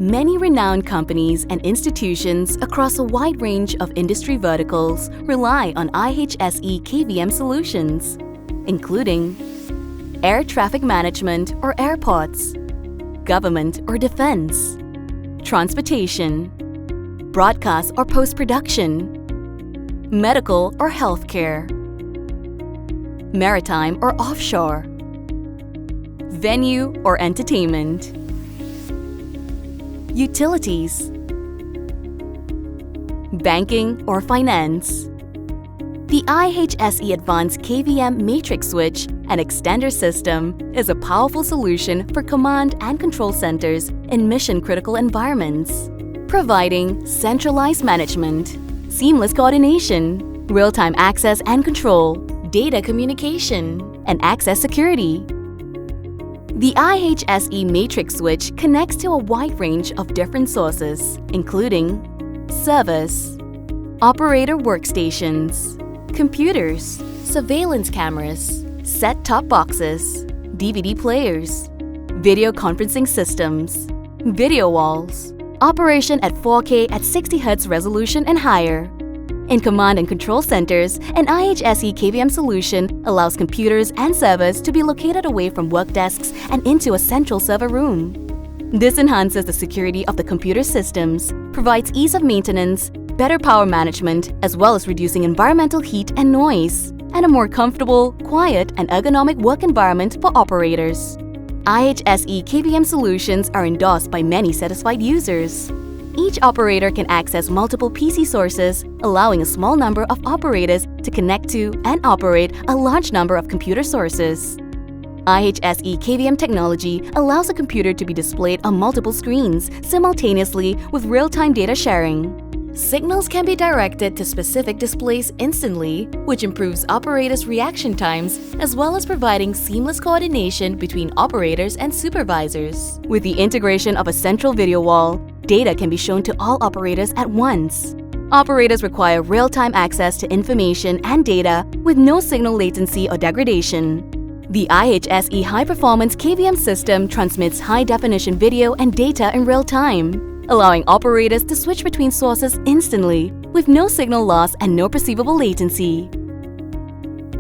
Many renowned companies and institutions across a wide range of industry verticals rely on IHSE KVM solutions, including air traffic management or airports, government or defense, transportation, broadcast or post-production, medical or healthcare, maritime or offshore, venue or entertainment, utilities, banking or finance. The IHSE Advanced KVM Matrix Switch and Extender System is a powerful solution for command and control centers in mission-critical environments, providing centralized management, seamless coordination, real-time access and control, data communication, and access security. The IHSE Matrix Switch connects to a wide range of different sources, including servers, operator workstations, computers, surveillance cameras, set-top boxes, DVD players, video conferencing systems, video walls, operation at 4K at 60 Hz resolution and higher. In command and control centers, an IHSE KVM solution allows computers and servers to be located away from work desks and into a central server room. This enhances the security of the computer systems, provides ease of maintenance, better power management, as well as reducing environmental heat and noise, and a more comfortable, quiet, and ergonomic work environment for operators. IHSE KVM solutions are endorsed by many satisfied users. Each operator can access multiple PC sources, allowing a small number of operators to connect to and operate a large number of computer sources. IHSE KVM technology allows a computer to be displayed on multiple screens simultaneously with real-time data sharing. Signals can be directed to specific displays instantly, which improves operators' reaction times, as well as providing seamless coordination between operators and supervisors. With the integration of a central video wall, data can be shown to all operators at once. Operators require real-time access to information and data with no signal latency or degradation. The IHSE high-performance KVM system transmits high-definition video and data in real time, allowing operators to switch between sources instantly with no signal loss and no perceivable latency.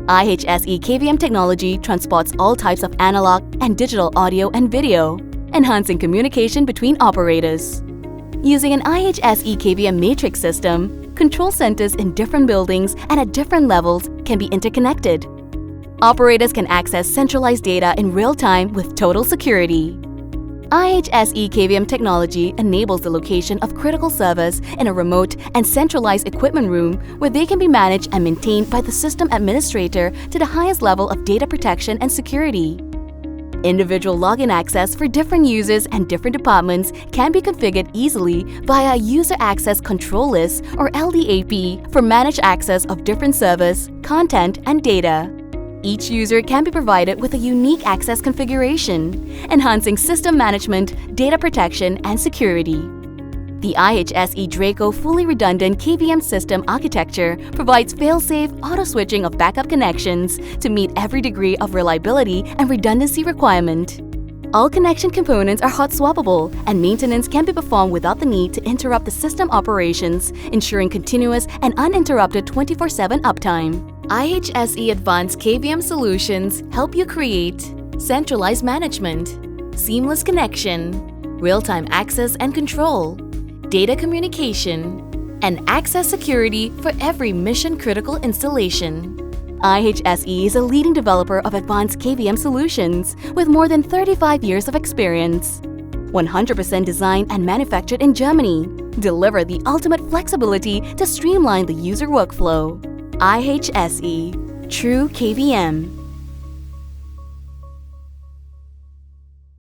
IHSE KVM technology transports all types of analog and digital audio and video, enhancing communication between operators. Using an IHSE KVM matrix system, control centers in different buildings and at different levels can be interconnected. Operators can access centralized data in real time with total security. IHSE KVM technology enables the location of critical servers in a remote and centralized equipment room where they can be managed and maintained by the system administrator to the highest level of data protection and security. Individual login access for different users and different departments can be configured easily via a User Access Control List or LDAP for managed access of different servers, content, and data. Each user can be provided with a unique access configuration, enhancing system management, data protection, and security. The IHSE Draco fully redundant KVM system architecture provides fail-safe auto-switching of backup connections to meet every degree of reliability and redundancy requirement. All connection components are hot swappable, and maintenance can be performed without the need to interrupt the system operations, ensuring continuous and uninterrupted 24/7 uptime. IHSE Advanced KVM Solutions help you create centralized management, seamless connection, real-time access and control, data communication, and access security for every mission-critical installation. IHSE is a leading developer of advanced KVM solutions with more than 35 years of experience. 100% designed and manufactured in Germany, deliver the ultimate flexibility to streamline the user workflow. IHSE, True KVM.